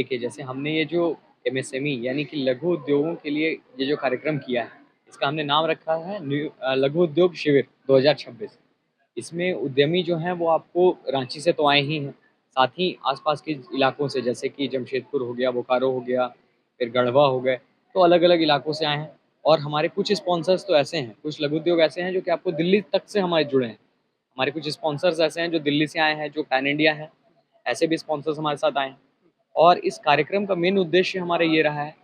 देखिए, जैसे हमने ये जो एमएसएमई यानी कि लघु उद्योगों के लिए ये जो कार्यक्रम किया है, इसका हमने नाम रखा है लघु उद्योग शिविर 2026। इसमें उद्यमी जो हैं वो आपको रांची से तो आए ही हैं, साथ ही आसपास के इलाकों से जैसे कि जमशेदपुर हो गया, बोकारो हो गया, फिर गढ़वा हो गए, तो अलग-अलग इलाकों से आए हैं। और हमारे कुछ स्पॉन्सर्स तो ऐसे हैं, कुछ लघु उद्योग ऐसे हैं जो कि आपको दिल्ली तक से हमारे जुड़े हैं। हमारे कुछ स्पॉन्सर्स ऐसे हैं जो दिल्ली से आए हैं, जो पैन इंडिया हैं, ऐसे भी स्पॉन्सर्स हमारे साथ आए हैं। और इस कार्यक्रम का मेन उद्देश्य हमारा ये रहा है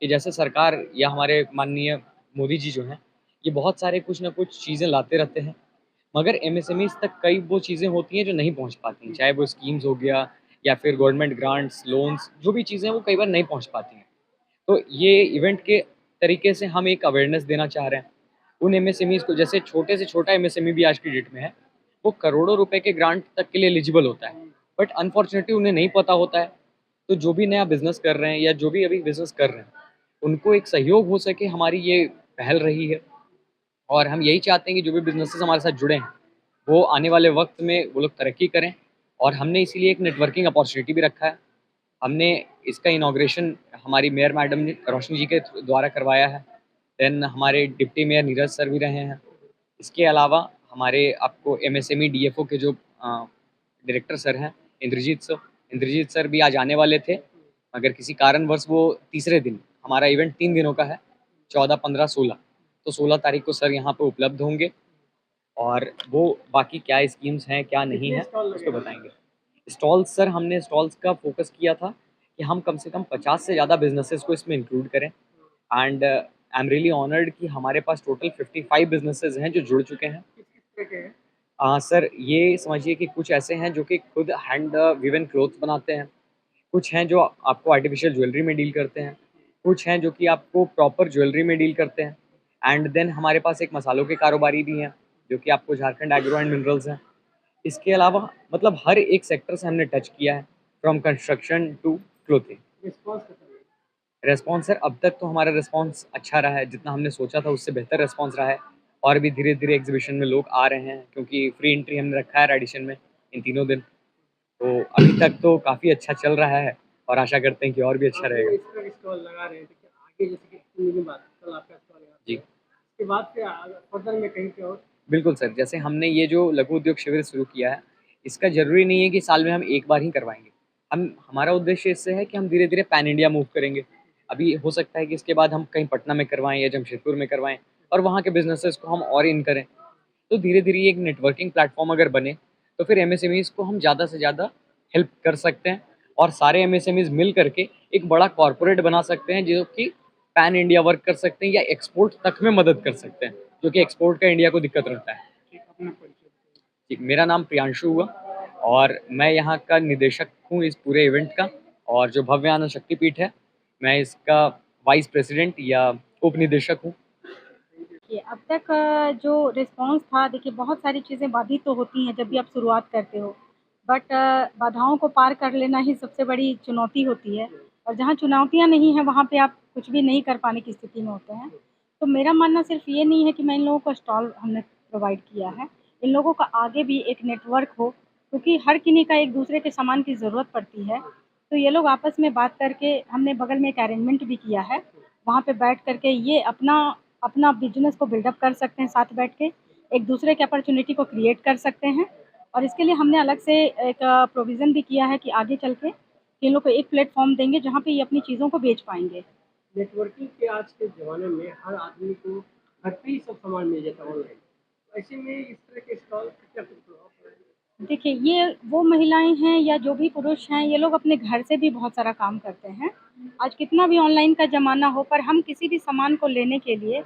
कि जैसे सरकार या हमारे माननीय मोदी जी जो हैं, ये बहुत सारे कुछ ना कुछ चीज़ें लाते रहते हैं, मगर एमएसएमईज़ तक कई वो चीज़ें होती हैं जो नहीं पहुँच पाती हैं, चाहे वो स्कीम्स हो गया या फिर गवर्नमेंट ग्रांट्स, लोन्स, जो भी चीज़ें हैं वो कई बार नहीं पहुँच पाती हैं। तो ये इवेंट के तरीके से हम एक अवेयरनेस देना चाह रहे हैं। उन एमएसएमईज़ को, जैसे छोटे से छोटा एमएसएमई भी आज की डेट में है, वो करोड़ों रुपए के ग्रांट तक के लिए एलिजिबल होता है। बट अनफॉर्चुनेटली उन्हें नहीं पता होता है। तो जो भी नया बिज़नेस कर रहे हैं या जो भी अभी बिज़नेस कर रहे हैं, उनको एक सहयोग हो सके, हमारी ये पहल रही है। और हम यही चाहते हैं कि जो भी बिज़नेसेस हमारे साथ जुड़े हैं, वो आने वाले वक़्त में वो लोग तरक्की करें। और हमने इसीलिए एक नेटवर्किंग अपॉर्च्युनिटी भी रखा है। हमने इसका इनॉग्रेशन हमारी मेयर मैडम ने रोशनी जी के द्वारा करवाया है। देन हमारे डिप्टी मेयर नीरज सर भी रहे हैं। इसके अलावा हमारे आपको एमएसएमई डीएफओ के जो डायरेक्टर सर हैं, इंद्रजीत सर भी आज आने वाले थे, मगर किसी कारणवश वो तीसरे दिन, हमारा इवेंट 3 दिनों का है, 14, 15, 16, तो 16 तारीख को सर यहाँ पे उपलब्ध होंगे और वो बाकी क्या स्कीम्स हैं, क्या नहीं है, उसको बताएँगे। स्टॉल्स, सर हमने स्टॉल्स का फ़ोकस किया था कि हम कम से कम 50 से ज़्यादा बिज़नेसेस को इसमें इंक्लूड करें। And I am really honoured कि हमारे पास टोटल 55 बिज़नेसेस हैं जो जुड़ चुके हैं। सर ये समझिए कि कुछ ऐसे हैं जो कि खुद हैंड वीवन क्लॉथ्स बनाते हैं, कुछ हैं जो आपको आर्टिफ़िशियल ज्वेलरी में डील करते हैं, कुछ हैं जो कि आपको प्रॉपर ज्वेलरी में डील करते हैं। एंड देन हमारे पास एक मसालों के कारोबारी भी हैं, जो कि आपको झारखंड एग्रो एंड मिनरल्स हैं। इसके अलावा मतलब हर एक सेक्टर से हमने टच किया है, from construction to clothing. Response sir, अब तक तो हमारा रिस्पॉन्स अच्छा रहा है, जितना हमने सोचा था उससे बेहतर रिस्पॉन्स रहा है। और भी धीरे-धीरे एग्ज़िबिशन में लोग आ रहे हैं, क्योंकि फ्री एंट्री हमने रखा है एडिशन में इन तीनों दिन। तो अभी तक तो काफ़ी अच्छा चल रहा है और आशा करते हैं कि और भी अच्छा रहेगा। इसका स्टॉल लगा रहे हैं तो क्या आगे जैसे कि इतनी दिन बाद कल आपका स्टॉल लगा जी। इसके बाद फिर फर्दर में कहीं पे और बिल्कुल सर, जैसे हमने ये जो लघु उद्योग शिविर शुरू किया है, इसका ज़रूरी नहीं है कि साल में हम एक बार ही करवाएँगे। हम हमारा उद्देश्य इससे है कि हम धीरे-धीरे पैन इंडिया मूव करेंगे। अभी हो सकता है कि इसके बाद हम कहीं पटना में करवाएँ या जमशेदपुर में करवाएँ और वहाँ के बिज़नेसेस को हम और इन करें। तो धीरे-धीरे ये एक नेटवर्किंग प्लेटफ़ॉर्म अगर बने, तो फिर एमएसएमईज़ को हम ज़्यादा से ज़्यादा हेल्प कर सकते हैं और सारे एमएसएमईज़ मिल करके एक बड़ा कॉर्पोरेट बना सकते हैं, जो कि पैन इंडिया वर्क कर सकते हैं या एक्सपोर्ट तक में मदद कर सकते हैं, जो कि एक्सपोर्ट का इंडिया को दिक्कत रहता है। ठीक अपना परिचय जी, मेरा नाम प्रियांशु हुआ और मैं यहाँ का निदेशक हूँ इस पूरे इवेंट का। और जो भव्य आनंद शक्तिपीठ है, मैं इसका वाइस प्रेसिडेंट या उप निदेशक हूँ। देखिए, अब तक जो रिस्पॉन्स था, देखिए बहुत सारी चीज़ें बाधित तो होती हैं जब भी आप शुरुआत करते हो, बट बाधाओं को पार कर लेना ही सबसे बड़ी चुनौती होती है। और जहाँ चुनौतियाँ नहीं हैं, वहाँ पे आप कुछ भी नहीं कर पाने की स्थिति में होते हैं। तो मेरा मानना सिर्फ ये नहीं है कि मैं इन लोगों को स्टॉल हमने प्रोवाइड किया है, इन लोगों का आगे भी एक नेटवर्क हो, क्योंकि हर किन्हीं का एक दूसरे के सामान की ज़रूरत पड़ती है। तो ये लोग आपस में बात करके, हमने बगल में एक अरेंजमेंट भी किया है, वहाँ पे बैठ कर के ये अपना अपना बिज़नेस को बिल्डअप कर सकते हैं साथ बैठ के, एक दूसरे के अपॉर्च्युनिटी को क्रिएट कर सकते हैं। और इसके लिए हमने अलग से एक प्रोविज़न भी किया है कि आगे चल के इन लोग को एक प्लेटफ़ॉर्म देंगे जहाँ पे ये अपनी चीज़ों को बेच पाएँगे। नेटवर्किंग के आज के ज़माने में हर आदमी को घर पे ही सब सामान मिल जाता है ऑनलाइन। ऐसे में इस तरह के स्टॉल का क्या कुछ प्रभाव पड़ेगा? देखिए, ये वो महिलाएँ हैं या जो भी पुरुष हैं, ये लोग अपने घर से भी बहुत सारा काम करते हैं। आज कितना भी ऑनलाइन का ज़माना हो, पर हम किसी भी सामान को लेने के लिए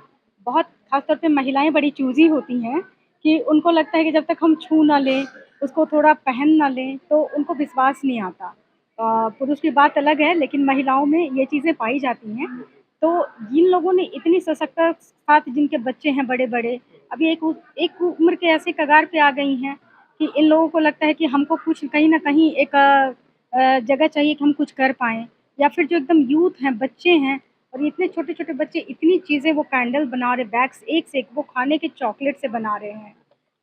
बहुत ख़ास तौर पे महिलाएँ बड़ी चूज़ी होती हैं कि उनको लगता है कि जब तक हम छू ना लें, उसको थोड़ा पहन ना लें, तो उनको विश्वास नहीं आता। पुरुष की बात अलग है, लेकिन महिलाओं में ये चीज़ें पाई जाती हैं। तो जिन लोगों ने इतनी सशक्ता साथ, जिनके बच्चे हैं बड़े-बड़े, अभी एक उम्र के ऐसे कगार पे आ गई हैं कि इन लोगों को लगता है कि हमको कुछ कहीं न कहीं एक जगह चाहिए कि हम कुछ कर पाएँ। या फिर जो एकदम यूथ हैं, बच्चे हैं, और इतने छोटे-छोटे बच्चे इतनी चीज़ें, वो कैंडल बना रहे, बैग्स एक से एक, वो खाने के चॉकलेट से बना रहे हैं।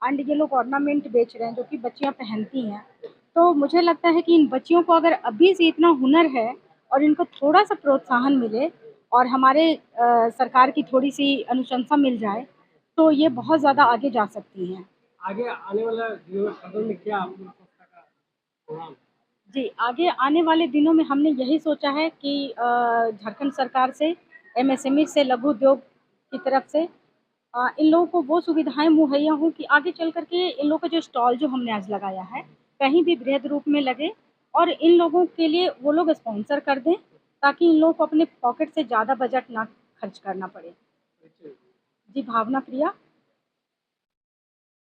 एंड ये लोग ऑर्नामेंट बेच रहे हैं जो कि बच्चियाँ पहनती हैं। तो मुझे लगता है कि इन बच्चियों को अगर अभी से इतना हुनर है, और इनको थोड़ा सा प्रोत्साहन मिले और हमारे सरकार की थोड़ी सी अनुशंसा मिल जाए तो ये बहुत ज़्यादा आगे जा सकती हैं। आगे आने वाला दिनों में सदन में क्या आपकी संस्था का प्रोग्राम? जी, आगे आने वाले दिनों में हमने यही सोचा है कि झारखंड सरकार से, एमएसएमई से, लघु उद्योग की तरफ से इन लोगों को वो सुविधाएँ मुहैया हों कि आगे चल कर के इन लोगों का जो स्टॉल जो हमने आज लगाया है, कहीं भी बृहद रूप में लगे और इन लोगों के लिए वो लोग स्पॉन्सर कर दें, ताकि इन लोगों को अपने पॉकेट से ज़्यादा बजट ना खर्च करना पड़े। जी, भावना प्रिया।